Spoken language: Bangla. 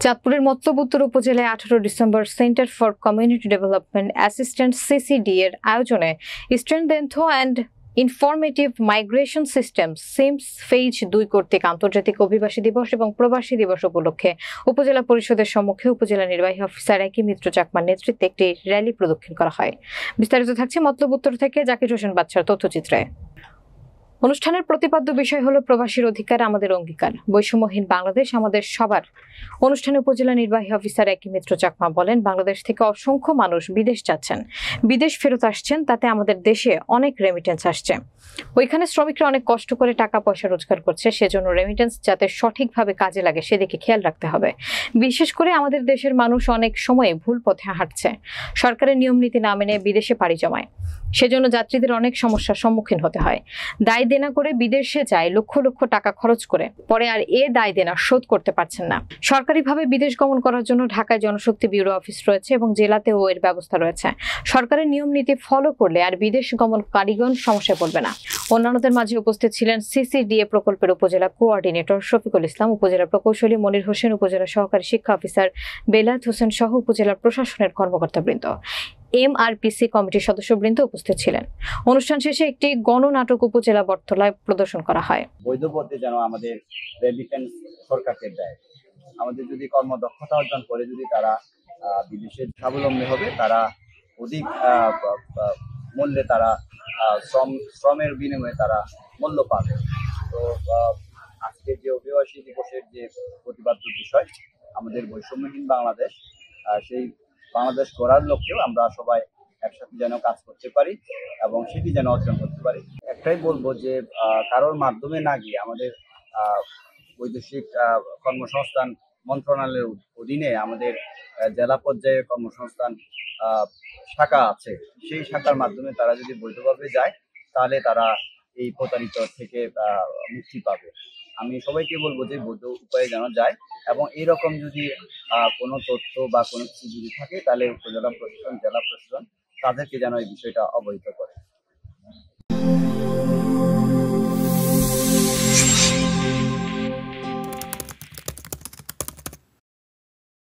চাঁদপুরের মতলব উত্তর উপজেলায় 18 December center for community development assistant CCD এর আয়োজনে ইস্টার্ন দেন্থো and informative migration system SIMS phase 2 কর্তৃক আন্তর্জাতিক অভিবাসী দিবস এবং প্রবাসী দিবস উপলক্ষে উপজেলা পরিষদের সম্মুখে উপজেলা নির্বাহী অফিসার একই মিত্র চাকমার নেতৃত্বে একটি র্যালি প্রদক্ষিণ করা হয়। বিস্তারিত থাকছে মতলব উত্তর থেকে জাকির হোসেন বাদশার তথ্যচিত্রে। অনুষ্ঠানের প্রতিপাদ্য বিষয় হলো প্রবাসীর অধিকার আমাদের অঙ্গীকার, বৈষম্যহীন বাংলাদেশ আমাদের সবার। অনুষ্ঠানে উপজেলা নির্বাহী অফিসার একই মিত্র চাকমা বলেন, বাংলাদেশ থেকে অসংখ্য মানুষ বিদেশ যাচ্ছেন, বিদেশ ফেরত আসছেন, তাতে আমাদের দেশে অনেক রেমিটেন্স আসছে। ওইখানে শ্রমিকরা অনেক কষ্ট করে টাকা পয়সা রোজগার করছে, সেজন্য রেমিটেন্স যাতে সঠিকভাবে কাজে লাগে সেদিকে খেয়াল রাখতে হবে। বিশেষ করে আমাদের দেশের মানুষ অনেক সময় ভুল পথে হাঁটছে, সরকারের নিয়ম নীতি না মেনে বিদেশে পাড়ি জমায়, সেজন্য যাত্রীদের অনেক সমস্যার সম্মুখীন হতে হয়। দায় দেনা করে বিদেশে যায় লক্ষ লক্ষ টাকা খরচ করে, পরে আর দায় দেনা শোধ করতে পারছেন না। সরকারিভাবে বিদেশ গমন করার জন্য ঢাকায় জনশক্তি ব্যুরো অফিস রয়েছে এবং জেলাতেও এর ব্যবস্থা রয়েছে। সরকারের নিয়ম নীতি ফলো করলে আর বিদেশ গমনকারীগণ সমস্যায় পড়বে না। অন্যান্যদের মাঝে উপস্থিত ছিলেন সিসিডিএ প্রকল্পের উপজেলা কোঅর্ডিনেটর শফিকুল ইসলাম, উপজেলা প্রকৌশলী মনির হোসেন, উপজেলা সহকারী শিক্ষা অফিসার বেলায়েত হোসেন সহ উপজেলার প্রশাসনের কর্মকর্তাবৃন্দ, এমআরপিসি কমিটির সদস্যবৃন্দ উপস্থিত ছিলেন। অনুষ্ঠান শেষে একটি গণনাটক উপজেলা বটতলায় প্রদর্শন করা হয়। বৈধ পথে যেন আমাদের রেমিটেন্স সরকারকে দেয়। আমাদের যদি কর্মদক্ষতা অর্জন করে যদি তারা বিদেশে স্বাবলম্বী হবে, তারা অধিক মূল্যে তারা শ্রমের বিনিময়ে তারা মূল্য পাবে। তো আজকে যে অভিবাসী দিবসের যে প্রতিপাদ্য বিষয় আমাদের বৈষম্যহীন বাংলাদেশ, সেই বাংলাদেশ গড়ার লক্ষ্যেও আমরা সবাই একসাথে যেন কাজ করতে পারি এবং সেটি যেন অর্জন করতে পারি। একটাই বলবো যে কারোর মাধ্যমে না গিয়ে আমাদের বৈদেশিক কর্মসংস্থান মন্ত্রণালয়ের অধীনে আমাদের জেলা পর্যায়ে কর্মসংস্থান শাখা আছে, সেই শাখার মাধ্যমে তারা যদি বৈধভাবে যায় তাহলে তারা এই প্রতারিত থেকে মুক্তি পাবে। আমি সবাইকে বলবো যে বৈধ উপায়ে যেন যায় এবং এইরকম যদি কোনো তথ্য বা কোনো কিছু যদি থাকে তাহলে উপজেলা প্রশাসন, জেলা প্রশাসন তাদেরকে যেন এই বিষয়টা অবহিত করে।